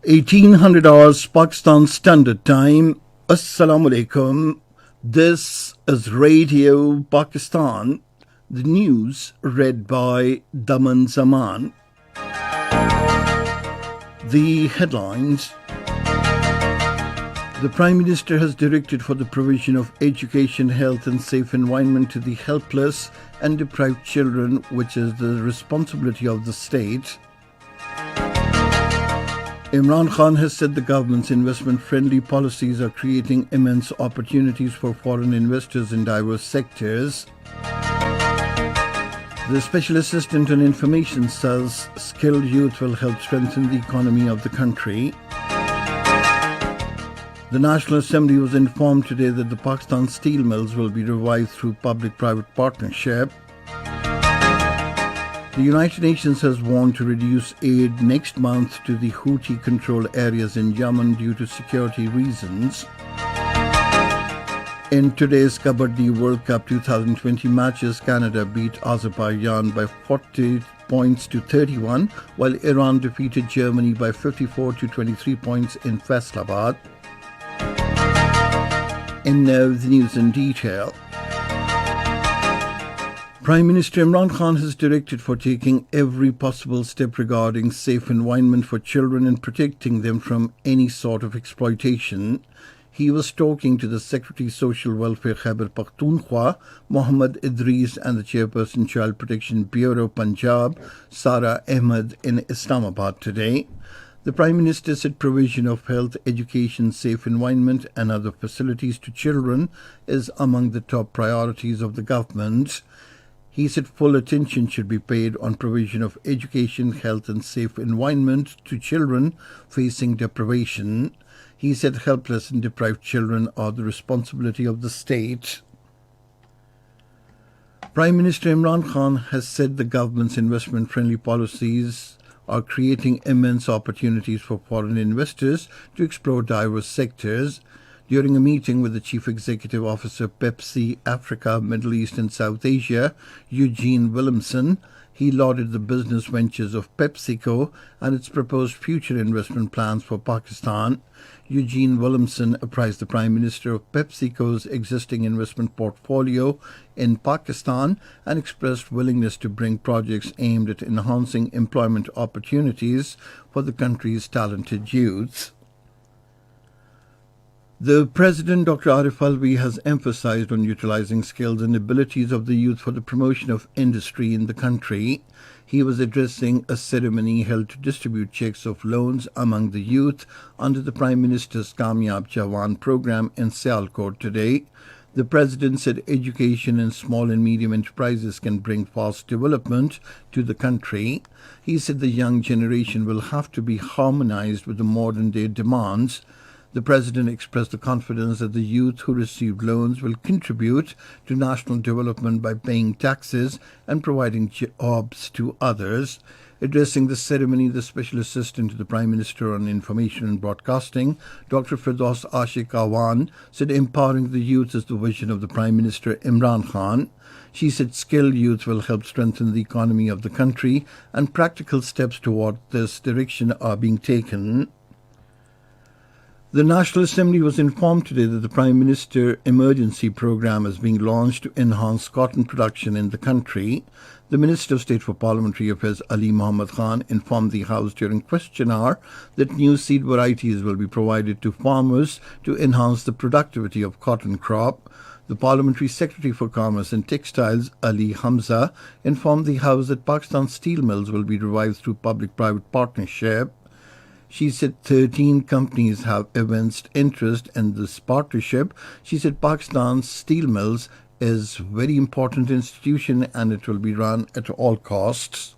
1800 hours Pakistan Standard Time. Assalamu alaikum. This is Radio Pakistan. The news read by Daman Zaman. The headlines. The Prime Minister has directed for the provision of education, health and safe environment to the helpless and deprived children, which is the responsibility of the state. Imran Khan has said the government's investment-friendly policies are creating immense opportunities for foreign investors in diverse sectors. The Special Assistant on Information says skilled youth will help strengthen the economy of the country. The National Assembly was informed today that the Pakistan steel mills will be revived through public-private partnership. The United Nations has warned to reduce aid next month to the Houthi-controlled areas in Yemen due to security reasons. In today's Kabaddi World Cup 2020 matches, Canada beat Azerbaijan by 40 points to 31, while Iran defeated Germany by 54 to 23 points in Faisalabad. And now the news in detail. Prime Minister Imran Khan has directed for taking every possible step regarding safe environment for children and protecting them from any sort of exploitation. He was talking to the Secretary Social Welfare Khyber Pakhtunkhwa, Mohammad Idris, and the Chairperson Child Protection Bureau Punjab, Sara Ahmed, in Islamabad today. The Prime Minister said provision of health, education, safe environment and other facilities to children is among the top priorities of the government. He said full attention should be paid on provision of education, health and safe environment to children facing deprivation. He said helpless and deprived children are the responsibility of the state. Prime Minister Imran Khan has said the government's investment-friendly policies are creating immense opportunities for foreign investors to explore diverse sectors. During a meeting with the Chief Executive Officer Pepsi Africa, Middle East and South Asia, Eugene Williamson, he lauded the business ventures of PepsiCo and its proposed future investment plans for Pakistan. Eugene Williamson apprised the Prime Minister of PepsiCo's existing investment portfolio in Pakistan and expressed willingness to bring projects aimed at enhancing employment opportunities for the country's talented youth. The President, Dr. Arif Alvi, has emphasized on utilizing skills and abilities of the youth for the promotion of industry in the country. He was addressing a ceremony held to distribute checks of loans among the youth under the Prime Minister's Kamyab Jawan program in Sialkot today. The President said education and small and medium enterprises can bring fast development to the country. He said the young generation will have to be harmonized with the modern-day demands. The President expressed the confidence that the youth who receive loans will contribute to national development by paying taxes and providing jobs to others. Addressing the ceremony, the Special Assistant to the Prime Minister on Information and Broadcasting, Dr. Firdaus Ashik Awan, said empowering the youth is the vision of the Prime Minister Imran Khan. She said skilled youth will help strengthen the economy of the country and practical steps toward this direction are being taken. The National Assembly was informed today that the Prime Minister Emergency Programme is being launched to enhance cotton production in the country. The Minister of State for Parliamentary Affairs Ali Muhammad Khan informed the House during question hour that new seed varieties will be provided to farmers to enhance the productivity of cotton crop. The Parliamentary Secretary for Commerce and Textiles, Ali Hamza, informed the House that Pakistan steel mills will be revived through public-private partnership. She said 13 companies have evinced interest in this partnership. She said Pakistan's steel mills is a very important institution and it will be run at all costs.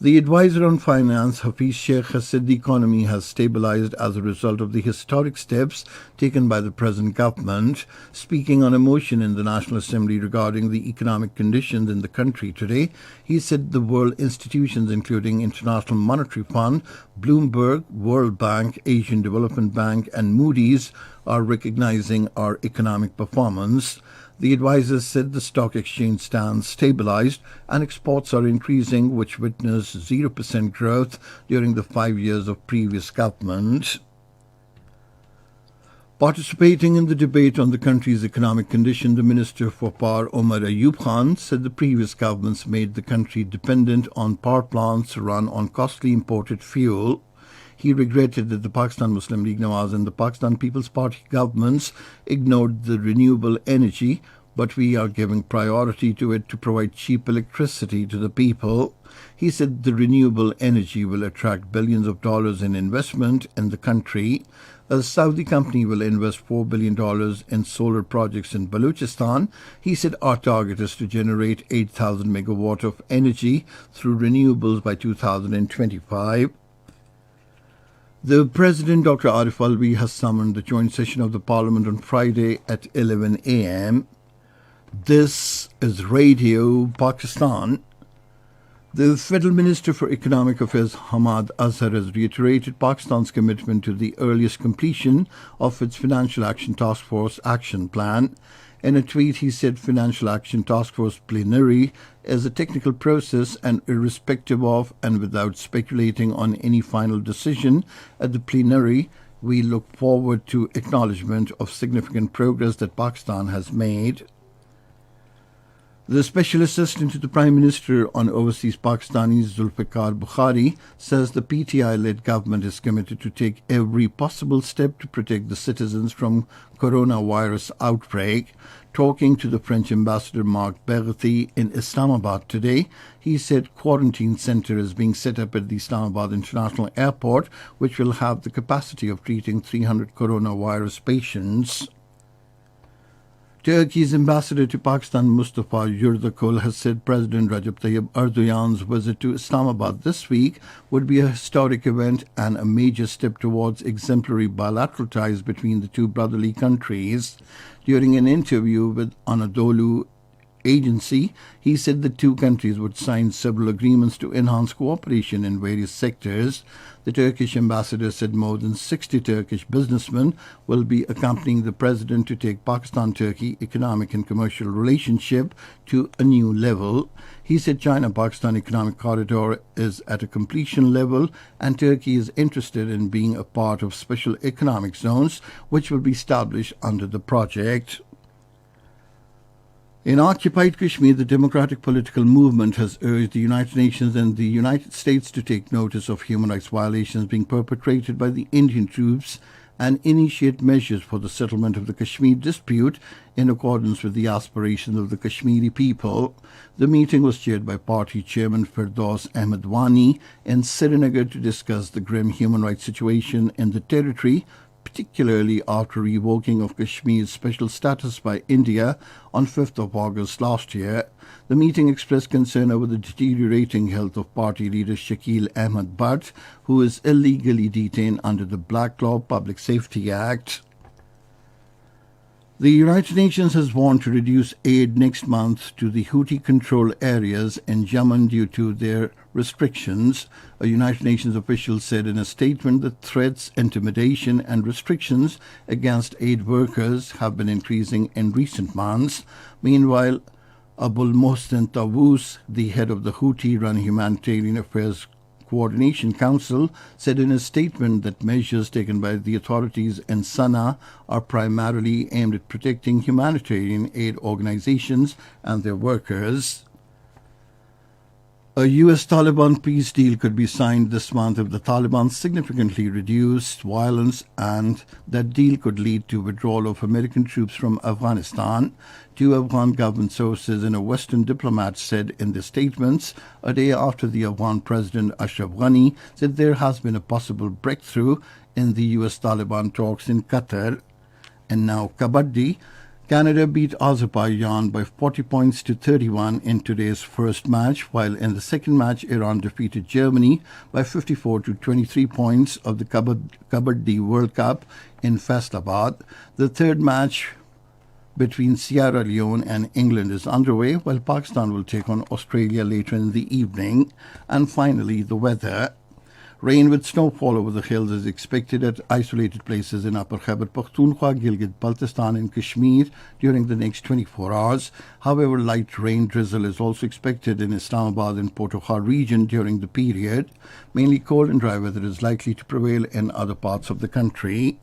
The advisor on finance, Hafiz Sheikh, has said the economy has stabilized as a result of the historic steps taken by the present government. Speaking on a motion in the National Assembly regarding the economic conditions in the country today, he said the world institutions including International Monetary Fund, Bloomberg, World Bank, Asian Development Bank and Moody's are recognizing our economic performance. The advisors said the stock exchange stands stabilized and exports are increasing, which witnessed 0% growth during the 5 years of previous government. Participating in the debate on the country's economic condition, the Minister for Power, Omar Ayub Khan, said the previous governments made the country dependent on power plants run on costly imported fuel. He regretted that the Pakistan Muslim League Nawaz and the Pakistan People's Party governments ignored the renewable energy, but we are giving priority to it to provide cheap electricity to the people. He said the renewable energy will attract billions of dollars in investment in the country. A Saudi company will invest $4 billion in solar projects in Balochistan. He said our target is to generate 8,000 megawatt of energy through renewables by 2025. The President, Dr. Arif Alvi, has summoned the joint session of the Parliament on Friday at 11 a.m. This is Radio Pakistan. The Federal Minister for Economic Affairs, Hamad Azhar, has reiterated Pakistan's commitment to the earliest completion of its Financial Action Task Force action plan. In a tweet, he said Financial Action Task Force plenary is a technical process and irrespective of and without speculating on any final decision at the plenary, we look forward to acknowledgement of significant progress that Pakistan has made. The Special Assistant to the Prime Minister on Overseas Pakistanis, Zulfikar Bukhari, says the PTI-led government is committed to take every possible step to protect the citizens from coronavirus outbreak. Talking to the French ambassador Marc Berthy in Islamabad today, he said quarantine centre is being set up at the Islamabad International Airport, which will have the capacity of treating 300 coronavirus patients. Turkey's ambassador to Pakistan, Mustafa Yurdakul, has said President Recep Tayyip Erdogan's visit to Islamabad this week would be a historic event and a major step towards exemplary bilateral ties between the two brotherly countries. During an interview with Anadolu Agency, he said the two countries would sign several agreements to enhance cooperation in various sectors. The Turkish ambassador said more than 60 Turkish businessmen will be accompanying the president to take Pakistan-Turkey economic and commercial relationship to a new level. He said China-Pakistan economic corridor is at a completion level and Turkey is interested in being a part of special economic zones which will be established under the project. In occupied Kashmir, the democratic political movement has urged the United Nations and the United States to take notice of human rights violations being perpetrated by the Indian troops and initiate measures for the settlement of the Kashmir dispute in accordance with the aspirations of the Kashmiri people. The meeting was chaired by party chairman Firdaus Ahmed Wani in Srinagar to discuss the grim human rights situation in the territory, particularly after revoking of Kashmir's special status by India on 5th of August last year. The meeting expressed concern over the deteriorating health of party leader Shakil Ahmed Bhatt, who is illegally detained under the Black Law Public Safety Act. The United Nations has warned to reduce aid next month to the Houthi-controlled areas in Yemen due to their restrictions. A United Nations official said in a statement that threats, intimidation and restrictions against aid workers have been increasing in recent months. Meanwhile, Abul Mohsen Tawus, the head of the Houthi-run Humanitarian Affairs Coordination Council, said in a statement that measures taken by the authorities in Sana'a are primarily aimed at protecting humanitarian aid organizations and their workers. A U.S. Taliban peace deal could be signed this month if the Taliban significantly reduced violence, and that deal could lead to withdrawal of American troops from Afghanistan. Two Afghan government sources and a Western diplomat said in their statements a day after the Afghan President Ashraf Ghani said there has been a possible breakthrough in the U.S. Taliban talks in Qatar. And now Kabaddi. Canada beat Azerbaijan by 40 points to 31 in today's first match, while in the second match Iran defeated Germany by 54 to 23 points of the Kabaddi World Cup in Faisalabad. The third match between Sierra Leone and England is underway, while Pakistan will take on Australia later in the evening. And finally, the weather. Rain with snowfall over the hills is expected at isolated places in Upper Khyber Pakhtunkhwa, Gilgit-Baltistan and Kashmir during the next 24 hours. However, light rain drizzle is also expected in Islamabad and Potokar region during the period. Mainly cold and dry weather is likely to prevail in other parts of the country.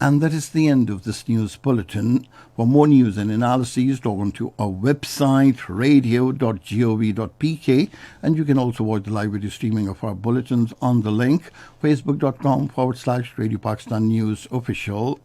And that is the end of this news bulletin. For more news and analyses, log on to our website, radio.gov.pk, and you can also watch the live video streaming of our bulletins on the link, facebook.com/Radio Pakistan News Official.